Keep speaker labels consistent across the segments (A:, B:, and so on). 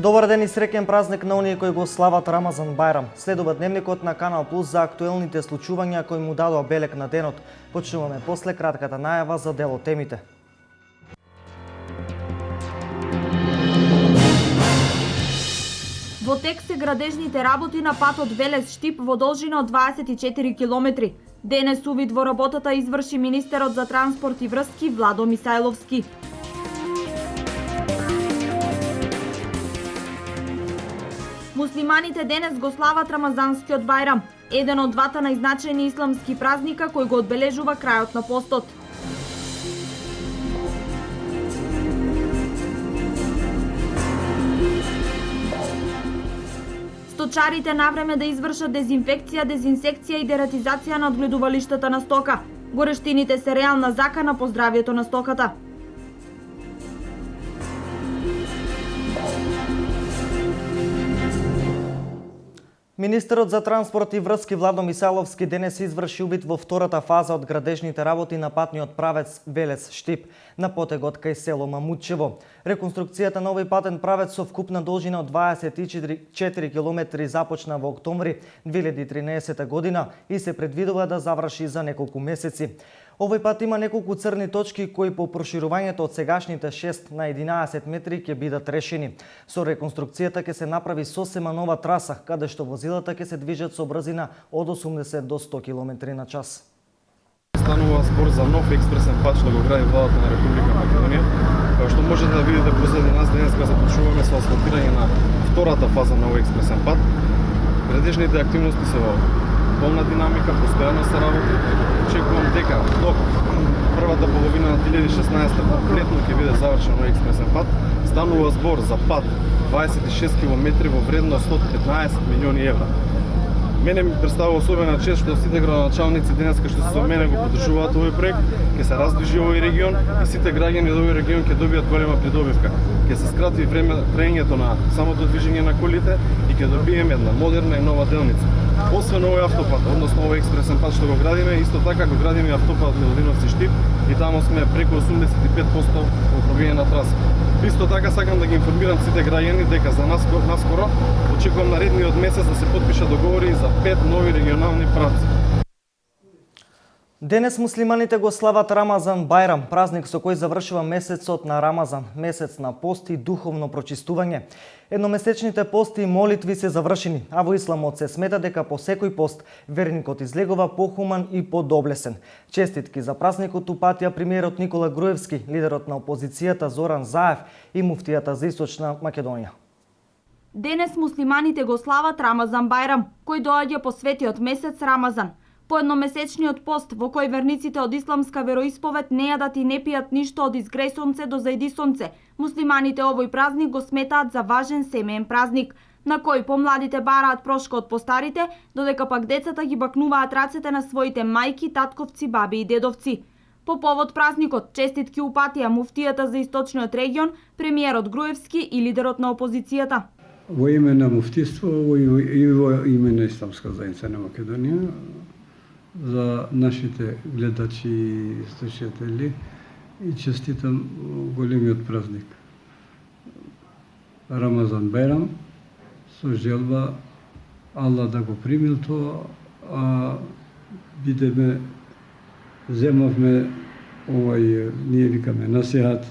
A: Добар ден и среќен празник на оние кои го слават Рамазан Бајрам. Следува дневникот на Канал Плюс за актуелните случувања кои му дадоа белег на денот. Почнуваме после кратката најава за дел од темите.
B: Во тек се градежните работи на патот Велес-Штип во должина од 24 километри. Денес увид во работата изврши министерот за транспорт и врски Владо Мисајловски. Муслиманите денес го слават Рамазанскиот Бајрам, еден од двата најзначајни исламски празника кој го одбележува крајот на постот. Сточарите навреме да извршат дезинфекција, дезинсекција и дератизација на одгледувалиштата на стока. Горештините се реална закана по здравјето на стоката.
A: Министерот за транспорт и врски Владо Мисајловски денес изврши убит во втората фаза од градежните работи на патниот правец Велес-Штип на потегот кај село Мамутчево. Реконструкцијата на овој патен правец со вкупна должина од 24 километри започна во октомври 2013 година и се предвидува да заврши за неколку месеци. Овој пат има неколку црни точки кои по проширувањето од сегашните 6 на 11 метри ќе бидат решени. Со реконструкцијата ќе се направи сосема нова траса, каде што возилата ќе се движат со брзина од 80 до 100 км на час.
C: Станува збор за нов експресен пат што го гради владата на Република Македонија. Како што можете да видите позади нас денеска започнуваме со асфалтирање на втората фаза на овој експресен пат. Градежните активности се во полна динамика, постојано се работи. Очекувам дека до првата половина на 2016 конкретно ќе биде завршен овој експресен пат. Станува збор за пат 26 км во вредност од 15 милиони евра. Мене ми представува особена чест што сите градоначалници денеска што се со мене го поддржуваат овој проект, ќе се раздвижи овој регион и сите граѓани од овој регион ќе добијат голема придобивка. Ќе се скрати траењето на самото движење на колите и ќе добиеме една модерна и нова делница. Освен овој автопат, односно овој експресен пат што го градиме, исто така го градиме автопат Милодиновци-Штип и таму сме преку 85% во пробиена траса. Исто така сакам да ги информирам сите граѓани дека за наскоро очекувам наредниот месец да се потпишат договори за 5 нови регионални правци.
A: Денес муслиманите го слават Рамазан Бајрам, празник со кој завршува месецот на Рамазан, месец на пост и духовно прочистување. Едномесечните пости и молитви се завршени, а во исламот се смета дека по секој пост верникот излегува похуман и подоблесен. Честитки за празникот упатија премиерот Никола Груевски, лидерот на опозицијата Зоран Заев и муфтијата за Источна Македонија.
B: Денес муслиманите го слават Рамазан Бајрам, кој доаѓа по светиот месец Рамазан. По едномесечниот пост во кој верниците од исламска вероисповед не јадат и не пијат ништо од изгреј сонце до зајди сонце, муслиманите овој празник го сметаат за важен семеен празник, на кој помладите бараат прошка од постарите, додека пак децата ги бакнуваат рацете на своите мајки, татковци, баби и дедовци. По повод празникот, честитки упатија муфтијата за Источниот регион, премиерот Груевски и лидерот на опозицијата.
D: Во име на муфтиство и во име на Исламска заедница на Македонија, за нашите гледачи и слушатели и честитам големиот празник Рамазан Бајрам со желба Аллах да го примил тоа, а земавме овај, ние викаме насихат,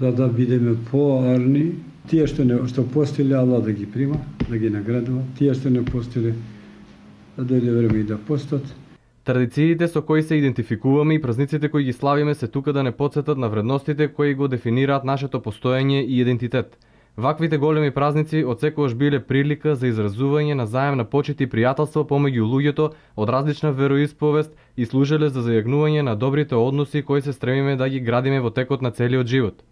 D: за да бидеме поарни. Тие што постиле, Аллах да ги прима, да ги наградува. Тие што не постиле, да дојде време и да постат.
E: Традициите со кои се идентификуваме и празниците кои ги славиме се тука да не потсетат на вредностите кои го дефинираат нашето постоење и идентитет. Ваквите големи празници отсекогаш биле прилика за изразување на заемна почит и пријателство помеѓу луѓето од различна вероисповест и служеле за зајагнување на добрите односи кои се стремиме да ги градиме во текот на целиот живот.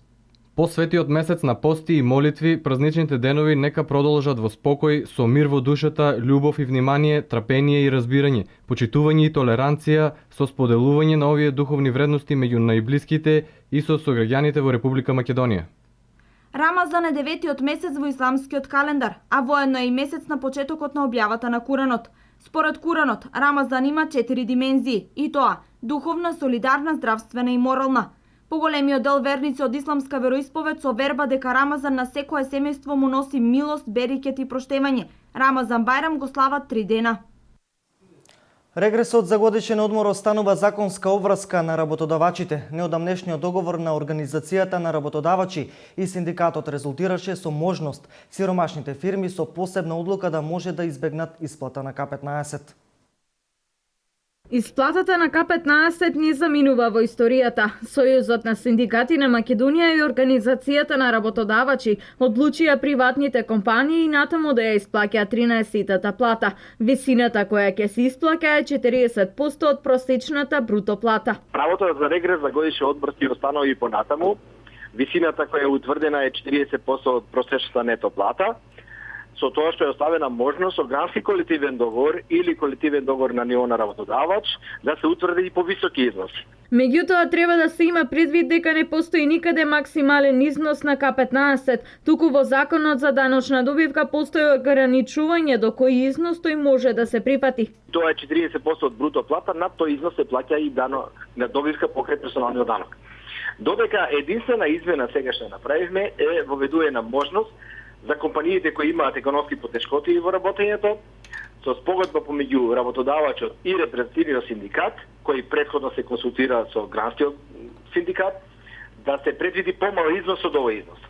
E: По светиот месец на пости и молитви, празничните денови нека продолжат во спокој, со мир во душата, љубов и внимание, трпение и разбирање, почитување и толеранција, со споделување на овие духовни вредности меѓу најблиските и со сограѓаните во Република Македонија.
B: Рамазан е 9-тиот месец во исламскиот календар, а воедно е и месец на почетокот на објавата на Куранот. Според Куранот, Рамазан има 4 димензии, и тоа духовна, солидарна, здравствена и морална. Поголемиот дел верници од исламска вероисповед со верба дека Рамазан на секое семејство му носи милост, берикет и проштевање. Рамазан Бајрам го слават 3 дена.
A: Регресот за годишен одмор останува законска обврска на работодавачите. Неодамнешниот договор на Организацијата на работодавачи и синдикатот резултираше со можност сиромашните фирми со посебна одлука да може да избегнат исплата на К15.
B: Исплатата на К15 не заминува во историјата. Сојузот на синдикати на Македонија и Организацијата на работодавачи одлучија приватните компании натаму да ја исплаќаат 13-тата плата. Висината која ќе се исплаќа е 40% од просечната бруто плата.
F: Правото за регрес за годишен одмор ќе останува и понатаму. Висината која е утврдена е 40% од просечната нето плата. Со тоа што е оставена можност со грански колективен договор или колективен договор на ниво на работодавач да се утврди и повисоки износи.
B: Меѓутоа треба да се има предвид дека не постои никаде максимален износ на К15, туку во Законот за даночна добивка постои ограничување до кој износ тој може да се припати.
F: Тоа е 40% од бруто плата, над тој износ се плаќа и дано на добивка покрај персоналниот данок. Додека единствена измена сега што направивме е воведување на можност за компаниите кои имаат економски потешкоти во работењето, со спогодба помеѓу работодавачот и репрезентативниот синдикат, кој претходно се консултира со гранскиот синдикат, да се предвиди помал износ од овој износ.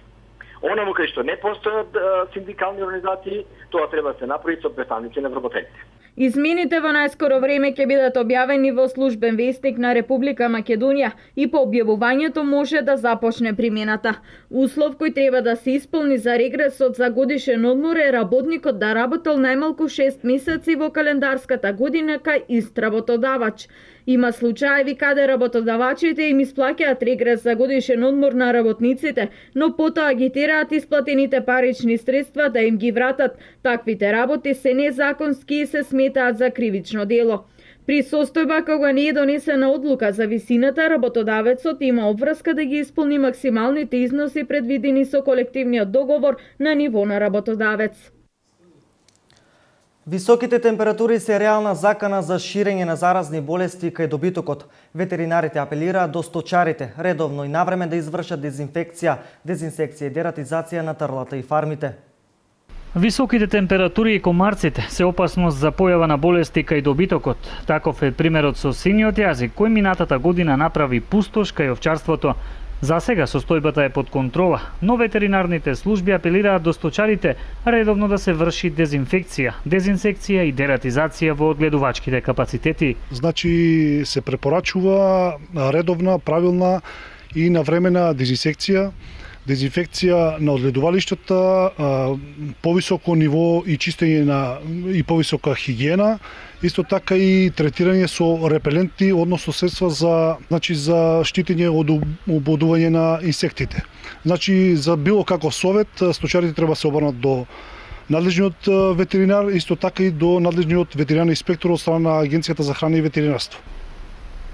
F: Онаму кај што не постојат синдикални организации, тоа треба да се направи со представници на вработените.
B: Измените во најскоро време ќе бидат објавени во службен вестник на Република Македонија и по објавувањето може да започне примената. Услов кој треба да се исполни за регресот за годишен одмор е работникот да работел најмалку 6 месеци во календарската година кај ист работодавач. Има случаеви каде работодавачите им исплаќаат регрес за годишен одмор на работниците, но потоа агитираат исплатените парични средства да им ги вратат. Таквите работи се незаконски и се сметаат за кривично дело. При состојба кога не е донесена одлука за висината, работодавецот има обврска да ги исполни максималните износи предвидени со колективниот договор на ниво на работодавец.
A: Високите температури се реална закана за ширење на заразни болести кај добитокот. Ветеринарите апелираат до сточарите редовно и навреме да извршат дезинфекција и дератизација на трлата и фармите.
G: Високите температури и комарците се опасност за појава на болести кај добитокот. Таков е примерот со синиот јазик, кој минатата година направи пустош кај овчарството. За сега состојбата е под контрола, но ветеринарните служби апелираат до сточарите редовно да се врши дезинсекција и дератизација во одгледувачките капацитети.
H: Значи се препорачува редовна, правилна и навремена дезинфекција на одгледувалиштата, повисоко ниво и чистење и повисока хигиена, исто така и третирање со репеленти, односно средства за штитење од ободување на инсектите. Значи за било каков совет сточарите треба се обрнат до надлежниот ветеринар, исто така и до надлежниот ветеринарен инспектор од страна на Агенцијата за храна и ветеринарство.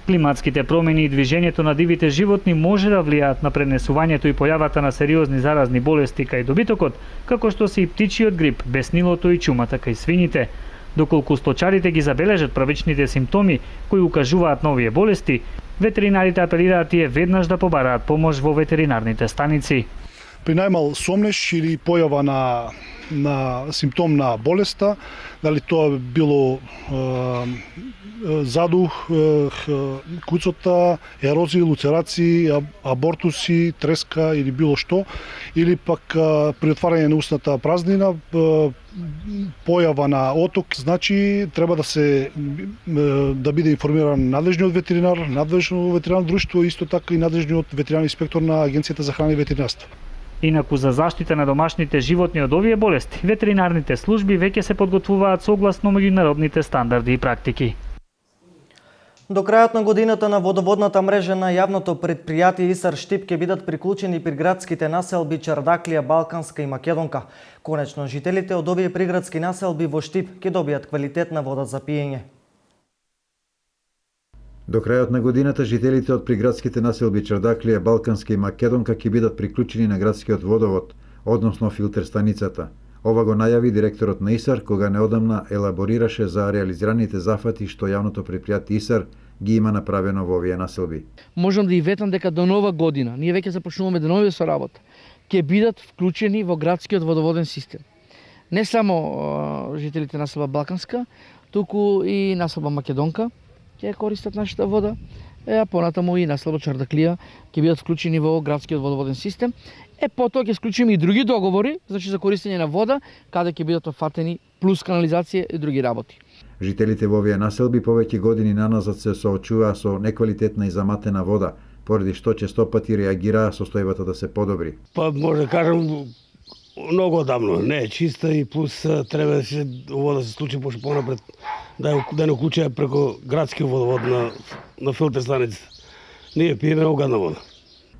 G: Климатските промени и движењето на дивите животни може да влијаат на пренесувањето и појавата на сериозни заразни болести кај добитокот, како што се и птичиот грип, беснилото и чумата кај свините. Доколку сточарите ги забележат првичните симптоми кои укажуваат на овие болести, ветеринарите апелираат тие веднаш да побараат помош во ветеринарните станици.
H: При најмал сомнеш или појава на симптом на болеста, дали тоа било задух, куцота, ерозии, луцерации, абортуси, треска или било што, или пак при отварање на устната празнина, појава на оток, значи треба да биде информиран надлежниот ветеринар, надлежно ветеринарно друштво, исто така и надлежниот ветеринарен инспектор на Агенцијата за храна и ветеринарство.
G: Инаку за заштита на домашните животни од овие болести, ветеринарните служби веќе се подготвуваат согласно меѓународните стандарди и практики.
A: До крајот на годината на водоводната мрежа на јавното предпријатие Исар Штип ќе бидат приклучени приградските населби Чардаклија, Балканска и Македонка. Конечно, жителите од овие приградски населби во Штип ќе добијат квалитетна вода за пиење.
I: До крајот на годината жителите од приградските населби Чардаклија, Балканска и Македонка ќе бидат приклучени на градскиот водовод, односно филтер станицата. Ова го најави директорот на Исар кога неодамна елаборираше за реализираните зафати што јавното предпријатие Исар ги има направено во овие населби.
J: Можам да и ветам дека до нова година, ние веќе започнуваме денови со работа, ќе бидат вклучени во градскиот водоводен систем. Не само жителите на населба Балканска, туку и населба Македонка ќе користат нашата вода, а понатаму и населба Чардаклија ќе бидат вклучени во градскиот водоводен систем. Потоа ќе склучиме и други договори, значи за користење на вода, каде ќе бидат офатени плюс канализација и други работи.
I: Жителите во овие населби повеќе години наназад се соочуваа со неквалитетна и заматена вода, поради што често пати реагираа состојбата да се подобри.
K: Па може да кажам многу одамно, не е чиста и плюс треба да се ово да се случи пошто понапред да не уклучува преку градски водовод на филтер станицата. Ние пиеме огадна вода.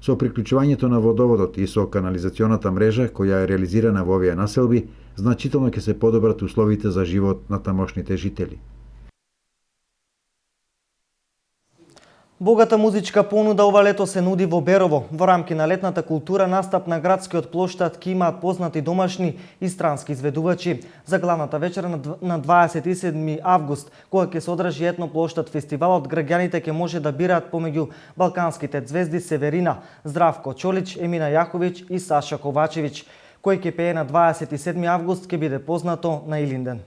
I: Со приклучувањето на водоводот и со канализационата мрежа која е реализирана во овие населби, значително ќе се подобрат условите за живот на тамошните жители.
A: Богата музичка понуда ова лето се нуди во Берово. Во рамки на летната култура настап на градскиот плоштад ќе имаат познати домашни и странски изведувачи. За главната вечера на 27 август, кога ќе се одржи етно плоштад фестивалот, граѓаните ќе може да бираат помеѓу балканските звезди Северина, Здравко Чолич, Емина Јаховиќ и Саша Ковачевиќ. Кој ќе пее на 27 август ќе биде познато на Илинден.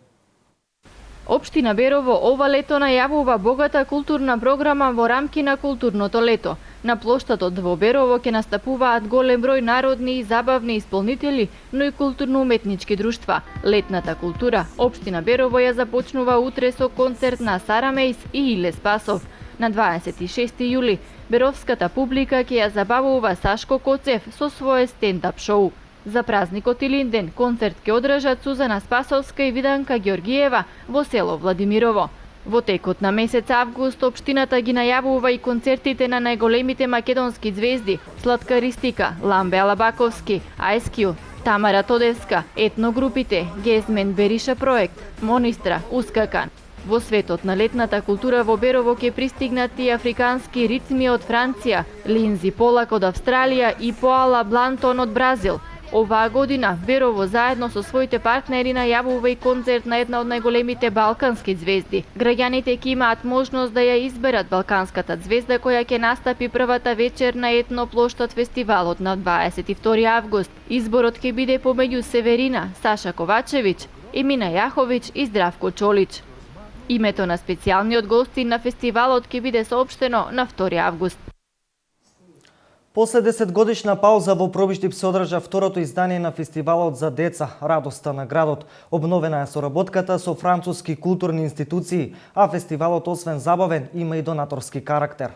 L: Општина Берово ова лето најавува богата културна програма во рамки на културното лето. На плоштадот во Берово ќе настапуваат голем број народни и забавни исполнители, но и културно-уметнички друштва. Летната култура Општина Берово ја започнува утре со концерт на Сара Мејс и Иле Спасов. На 26 јули беровската публика ќе ја забавува Сашко Коцев со свое стендап шоу. За празникот Илинден концерт ќе одржат Сузана Спасовска и Виданка Ѓоргиева во село Владимирово. Во текот на месец август општината ги најавува и концертите на најголемите македонски звезди: Слатка Ристика, Ламбе Алабаковски, Ајскиу, Тамара Тодевска, етногрупите Гезмен Бериша проект, Монистра, Ускакан. Во светот на летната култура во Берово ќе пристигнат и африкански ритми од Франција, Линзи Полак од Австралија и Поала Блантон од Бразил. Оваа година Берово заедно со своите партнери најавува и концерт на една од најголемите балкански звезди. Граѓаните ќе имаат можност да ја изберат балканската звезда која ќе настапи првата вечер на етно плоштад фестивалот на 22 август. Изборот ќе биде помеѓу Северина, Саша Ковачевиќ, Емина Јаховиќ и Здравко Чолич. Името на специјалниот гостин на фестивалот ќе биде соопштено на 2 август.
A: После 10 годишна пауза во Пробиштип се одржа второто издание на фестивалот за деца Радоста на градот. Обновена е соработката со француски културни институции, а фестивалот освен забавен има и донаторски карактер.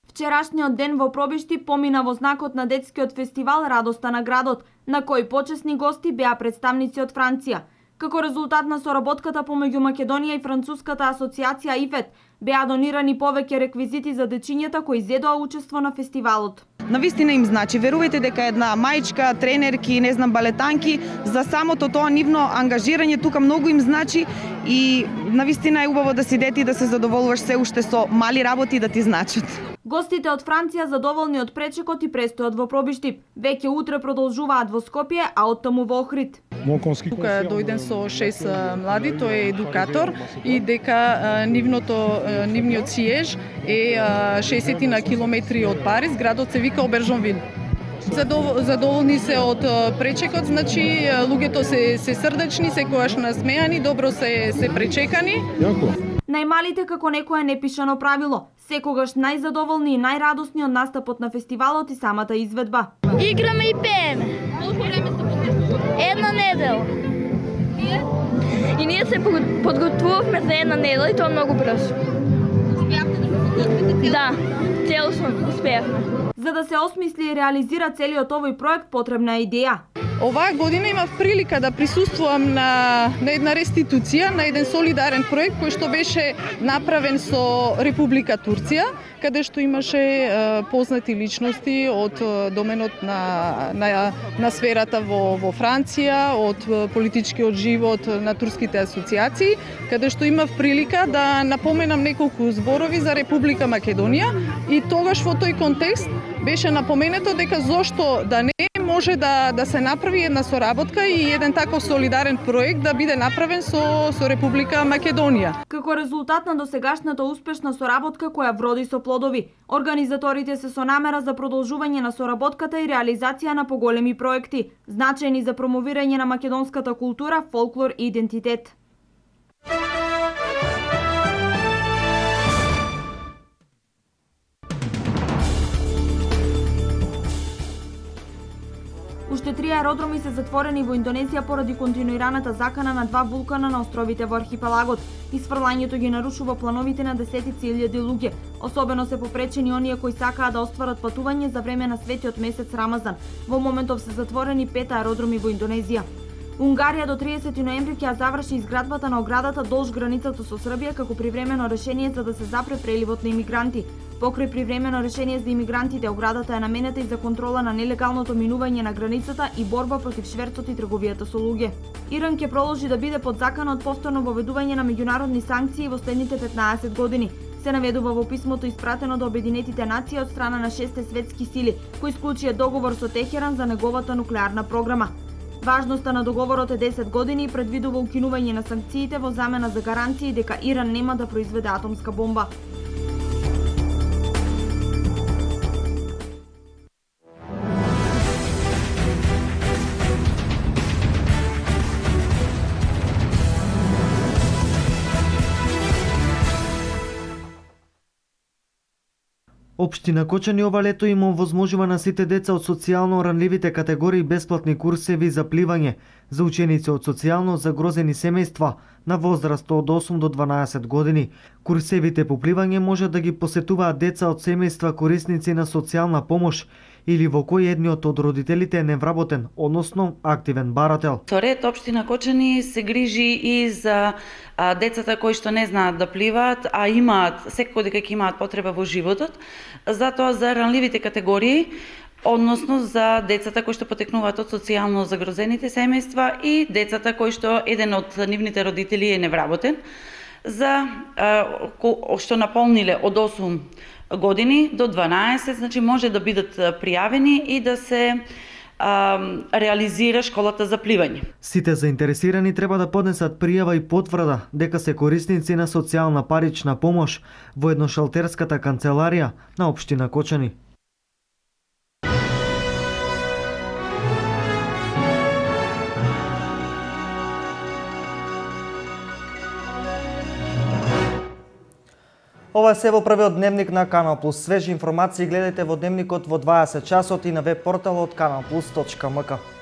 B: Вчерашниот ден во Пробиштип помина во знакот на детскиот фестивал Радоста на градот, на кој почесни гости беа представници од Франција. Како резултат на соработката помеѓу Македонија и Француската асоциација ИФЕТ, беа донирани повеќе реквизити за дечињата кои зедоа учество на фестивалот.
M: Навистина им значи, верувајте дека една мајчка, тренерки, балетанки, за самото тоа нивно ангажирање тука многу им значи и навистина е убаво да си дете и да се задоволуваш се уште со мали работи да ти значат.
B: Гостите од Франција задоволни од пречекот и престојот во Пробиштип. Веќе утре продолжуваат во Скопје, а оттаму во Охрид.
N: Тука дојден со 6 млади, тој е едукатор и дека нивниот сиеж е 60 на километри од Париз, градот се вика Обержонвил. Задоволни се од пречекот, значи луѓето се срдечни, секогаш насмеани, добро се пречекани.
B: Најмалите како некое непишано правило, секогаш најзадоволни и најрадосни од настапот на фестивалот и самата изведба.
O: Играме и пееме. Една недела. И ние се подготвувавме за една недела и тоа многу брзо. Успеавте да се подготвите? Да, целосно успеавме.
B: За да се осмисли и реализира целиот овој проект потребна е идеја.
N: Оваа година имав прилика да присуствувам на една реституција, на еден солидарен проект кој што беше направен со Република Турција, каде што имаше познати личности од доменот на сферата во Франција, од политичкиот живот на турските асоциации, каде што имав прилика да напоменам неколку зборови за Република Македонија и тогаш во тој контекст беше напоменето дека зошто да не може да се направи една соработка и еден таков солидарен проект да биде направен со Република Македонија.
B: Како резултат на досегашната успешна соработка која вроди со плодови, организаторите се со намера за продолжување на соработката и реализација на поголеми проекти, значајни за промовирање на македонската култура, фолклор и идентитет. Уште 3 аеродроми се затворени во Индонезија поради континуираната закана на 2 вулкана на островите во архипелагот. Исфрлањето ги нарушува плановите на десетици илјади луѓе. Особено се попречени оние кои сакаат да остварат патување за време на светиот месец Рамазан. Во моментов се затворени 5 аеродроми во Индонезија. Унгарија до 30 ноември ќе заврши изградбата на оградата долж границата со Србија како привремено решение за да се запре преливот на имигранти. Покрај привремено решение за имигрантите, оградата е наменета и за контрола на нелегалното минување на границата и борба против шверцот и трговијата со луѓе. Иран ќе продолжи да биде под закана од повторно воведување на меѓународни санкции во следните 15 години. Се наведува во писмото испратено до Обединетите нации од страна на 6 светски сили, кои склучија договор со Техеран за неговата нуклеарна програма. Важноста на договорот е 10 години и предвидува укинување на санкциите во замена за гаранции дека Иран нема да произведе атомска бомба.
A: Општина Кочани ова лето им овозможува на сите деца од социјално ранливите категории бесплатни курсеви за пливање за ученици од социјално загрозени семејства на возраст од 8 до 12 години. Курсевите по пливање може да ги посетуваат деца од семејства корисници на социјална помош или во кој едниот од родителите е невработен, односно активен барател.
P: Со ред општина Кочани се грижи и за децата кои што не знаат да пливаат, а имаат секако дека ќе имаат потреба во животот, затоа за ранливите категории, односно за децата кои што потекнуваат од социјално загрозените семејства и децата кои што еден од нивните родители е невработен, за што наполниле од 8 години до 12, значи може да бидат пријавени и да се реализира школата за пливање.
A: Сите заинтересирани треба да поднесат пријава и потврда дека се корисници на социјална парична помош во едношалтерската канцеларија на општина Кочани. Ова е се во првиот дневник на Канал Плюс. Свежи информации гледајте во дневникот во 20 часот и на веб порталот kanalplus.mk.